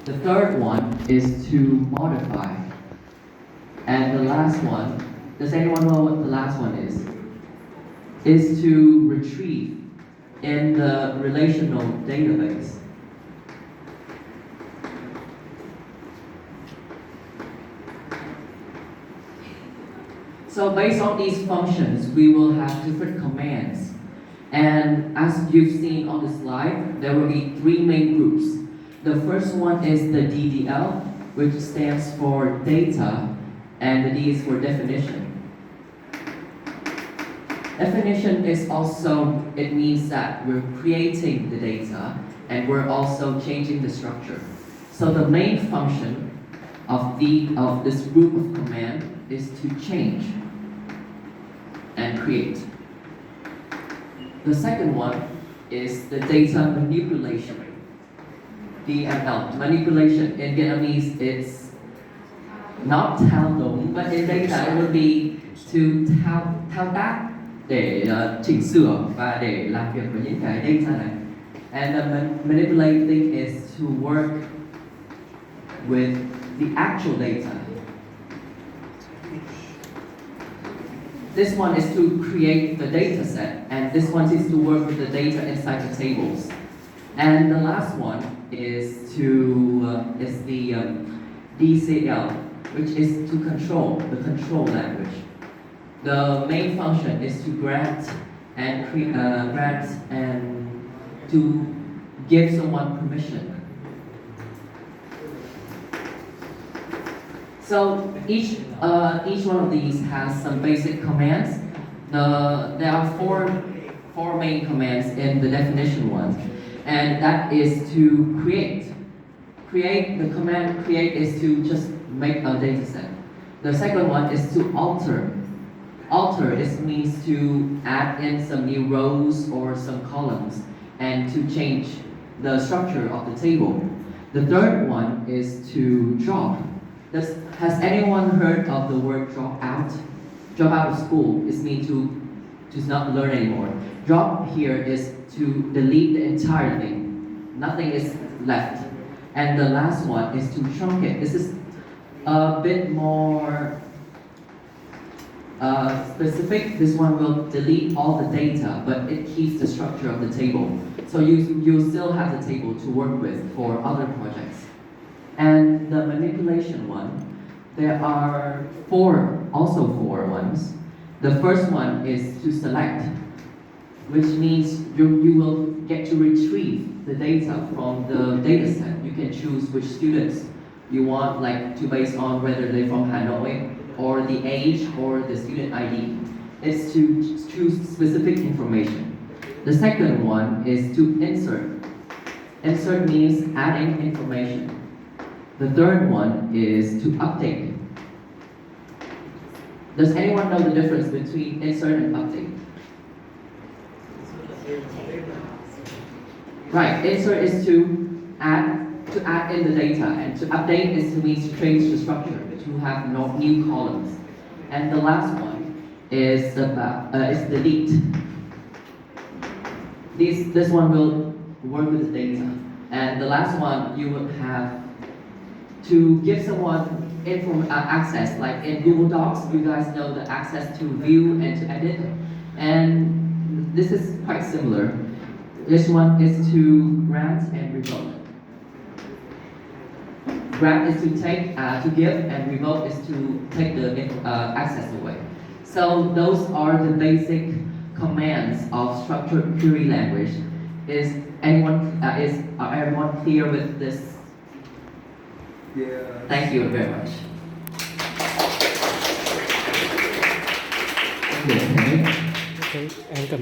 The third one is to modify. And the last one, does anyone know what the last one is? Is to retrieve in the relational database. So based on these functions, we will have different commands. And as you've seen on the slide, there will be three main groups. The first one is the DDL, which stands for data, and the D is for definition. Definition is also, it means that we're creating the data and we're also changing the structure. So the main function of this group of command is to change and create. The second one is the data manipulation. DML. Manipulation in Vietnamese it's not thao túng, but in data it would be to thao tác để chỉnh sửa và để làm việc với những cái data này. And the manipulating is to work with the actual data. This one is to create the data set, and this one is to work with the data inside the tables. And the last one is the DCL, which is to control, the control language. The main function is to grant and to give someone permission. So each one of these has some basic commands. There are four main commands in the definition one, and that is to create. The command create is to just make a data set. The second one is to alter. Alter means to add in some new rows or some columns and to change the structure of the table. The third one is to drop. Has anyone heard of the word drop out? Drop out of school is mean to not learn anymore. Drop here is to delete the entire thing. Nothing is left. And the last one is to truncate. This is a bit more specific. This one will delete all the data, but it keeps the structure of the table. So you still have the table to work with for other projects. And the manipulation one, there are four ones. The first one is to select, which means you will get to retrieve the data from the data set. You can choose which students you want, like to base on whether they're from Hanoi, or the age, or the student ID. It's to choose specific information. The second one is to insert. Insert means adding information. The third one is to update. Does anyone know the difference between insert and update? Right, insert is to add in the data, and to update is to means to change the structure, to have new columns. And the last one is delete. This one will work with the data. And the last one you would have to give someone access, like in Google Docs, you guys know the access to view and to edit. And this is quite similar. This one is to grant and revoke. Grant is to take, to give, and revoke is to take the access away. So those are the basic commands of structured query language. Are everyone clear with this? Yeah. Thank you very much. Okay. Okay, em cầm